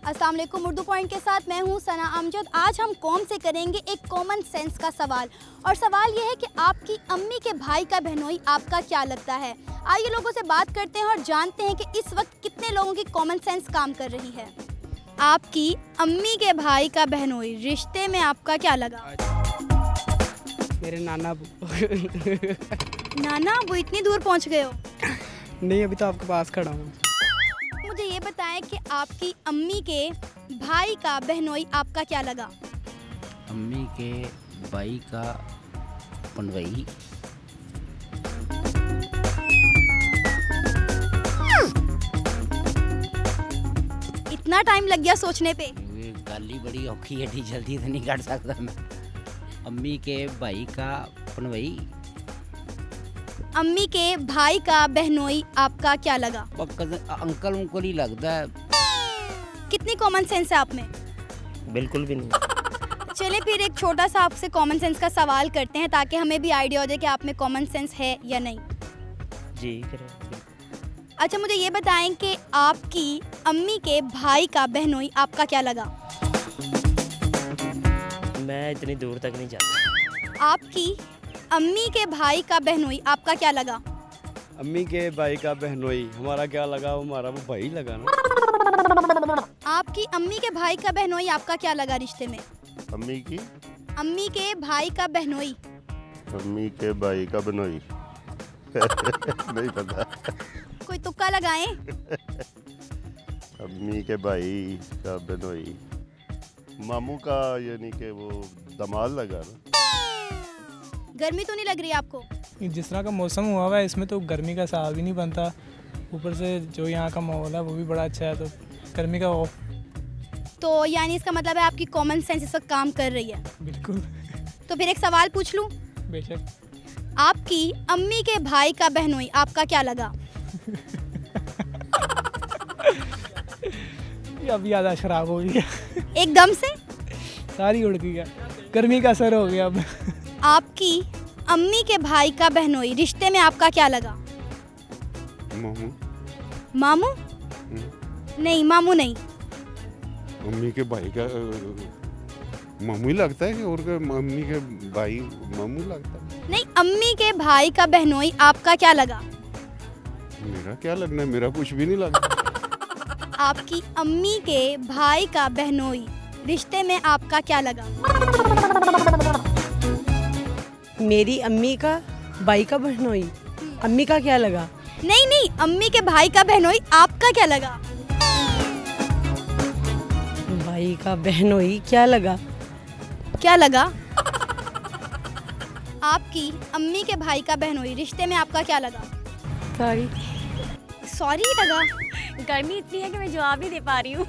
अस्सलाम वालेकुम। उर्दू पॉइंट के साथ मैं हूँ सना अमजद। आज हम कौम से करेंगे एक कॉमन सेंस का सवाल, और सवाल ये है कि आपकी अम्मी के भाई का बहनोई आपका क्या लगता है। आइए लोगों से बात करते हैं और जानते हैं कि इस वक्त कितने लोगों की कॉमन सेंस काम कर रही है। आपकी अम्मी के भाई का बहनोई रिश्ते में आपका क्या लगा? मेरे नाना नाना, वो इतनी दूर पहुँच गए हो? नहीं, अभी तो आपके पास खड़ा हूँ। मुझे ये बताएं कि आपकी अम्मी के भाई का बहनोई आपका क्या लगा? अम्मी के भाई का पनवई। इतना टाइम लग गया सोचने पे? गाली बड़ी औखी है, जल्दी तो नहीं काट सकता मैं। अम्मी के भाई का पनवई। अम्मी के भाई का बहनोई आपका क्या लगा? अंकल उनको ही लगता है। कितनी कॉमन सेंस है आप में? बिल्कुल भी नहीं। चलिए फिर एक छोटा सा आपसे कॉमन सेंस का सवाल करते हैं ताकि हमें भी आइडिया हो जाए कि आप में कॉमन सेंस है या नहीं। जी करें। अच्छा, मुझे ये बताएं कि आपकी अम्मी के भाई का बहनोई आपका क्या लगा? मैं इतनी दूर तक नहीं जाता। आपकी अम्मी के भाई का बहनोई आपका क्या लगा? अम्मी के भाई का बहनोई हमारा क्या लगा? हमारा वो भाई लगा ना। आपकी अम्मी के भाई का बहनोई आपका क्या लगा रिश्ते में? अम्मी के भाई का बहनोई। अम्मी के भाई का बनोई। नहीं पता। कोई तुक्का लगाएं? अम्मी के भाई का बनोई मामू का, यानी कि वो दमाद लगा ना। गर्मी तो नहीं लग रही आपको? जिस तरह का मौसम हुआ है इसमें तो गर्मी का साल भी नहीं बनता। ऊपर से जो यहाँ का माहौल है वो भी बड़ा अच्छा है, तो गर्मी का हो। तो यानी इसका मतलब है आपकी कॉमन सेंस इस वक्त काम कर रही है? बिल्कुल। तो फिर एक सवाल पूछ लूं? बेशक। आपकी अम्मी के भाई का बहनोई आपका क्या लगा? अब ज़्यादा शराब हो गई है। एकदम से सारी उड़ गई है, गर्मी का असर हो गया अब। आपकी अम्मी के भाई का बहनोई रिश्ते में आपका क्या लगा? मामू? नहीं, मामू नहीं। अम्मी के भाई का मामू ही लगता है कि और अम्मी के भाई मामू लगता है? नहीं, अम्मी के भाई का बहनोई आपका क्या लगा? मेरा क्या लगना है? मेरा कुछ भी नहीं लगता। आपकी अम्मी के भाई का बहनोई रिश्ते में आपका क्या लगा? मेरी अम्मी का भाई का बहनोई, अम्मी का क्या लगा? नहीं, अम्मी के भाई का बहनोई आपका क्या लगा? भाई का बहनोई क्या लगा? क्या लगा? आपकी अम्मी के भाई का बहनोई रिश्ते में आपका क्या लगा? सॉरी लगा? गर्मी इतनी है कि मैं जवाब नहीं दे पा रही हूँ।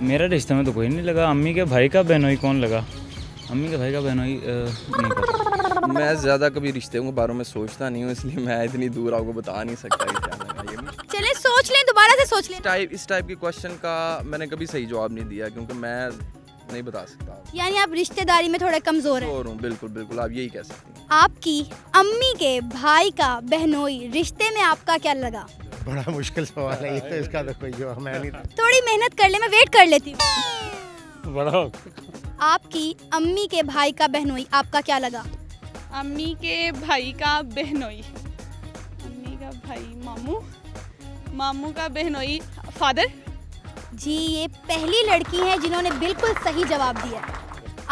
मेरा रिश्ते में तो कोई नहीं लगा। अम्मी के भाई का बहनोई कौन लगा? अम्मी के भाई का बहनोई नहीं पता। मैं ज़्यादा कभी रिश्ते के बारे में सोचता नहीं हूँ, इसलिए मैं इतनी दूर आपको बता नहीं सकता कि क्या लगा। ये चले सोच लें, दोबारा से सोच लें। इस टाइप के क्वेश्चन का मैंने कभी सही जवाब नहीं दिया, क्योंकि मैं नहीं बता सकता। यानी आप रिश्तेदारी में थोड़े कमजोर हैं? बिल्कुल, आप यही कह सकते हैं। आपकी अम्मी के भाई का बहनोई रिश्ते में आपका क्या लगा? बड़ा मुश्किल सवाल है ये, तो इसका तो कोई जवाब मैं नहीं। थोड़ी मेहनत कर ले, मैं वेट कर लेती हूँ। बड़ा। आपकी अम्मी के भाई का बहनोई आपका क्या लगा? अम्मी के भाई का बहनोई, अम्मी का भाई मामू का बहनोई फादर। जी, ये पहली लड़की है जिन्होंने बिल्कुल सही जवाब दिया।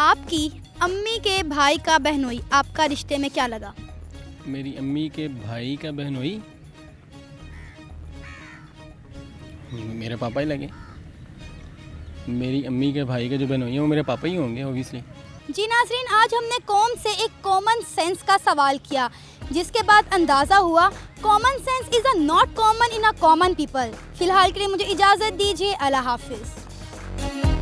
आपकी अम्मी के भाई का बहनोई आपका रिश्ते में क्या लगा? मेरी अम्मी के भाई का बहनोई मेरे पापा ही लगे। मेरी अम्मी के भाई के जो बहनोई है वो मेरे पापा ही होंगे ऑब्वियसली। जी नाज़रीन, आज हमने कौम से एक कॉमन सेंस का सवाल किया, जिसके बाद अंदाज़ा हुआ common sense is a not common in a common people. फिलहाल के लिए मुझे इजाज़त दीजिए। अल्लाह हाफिज़।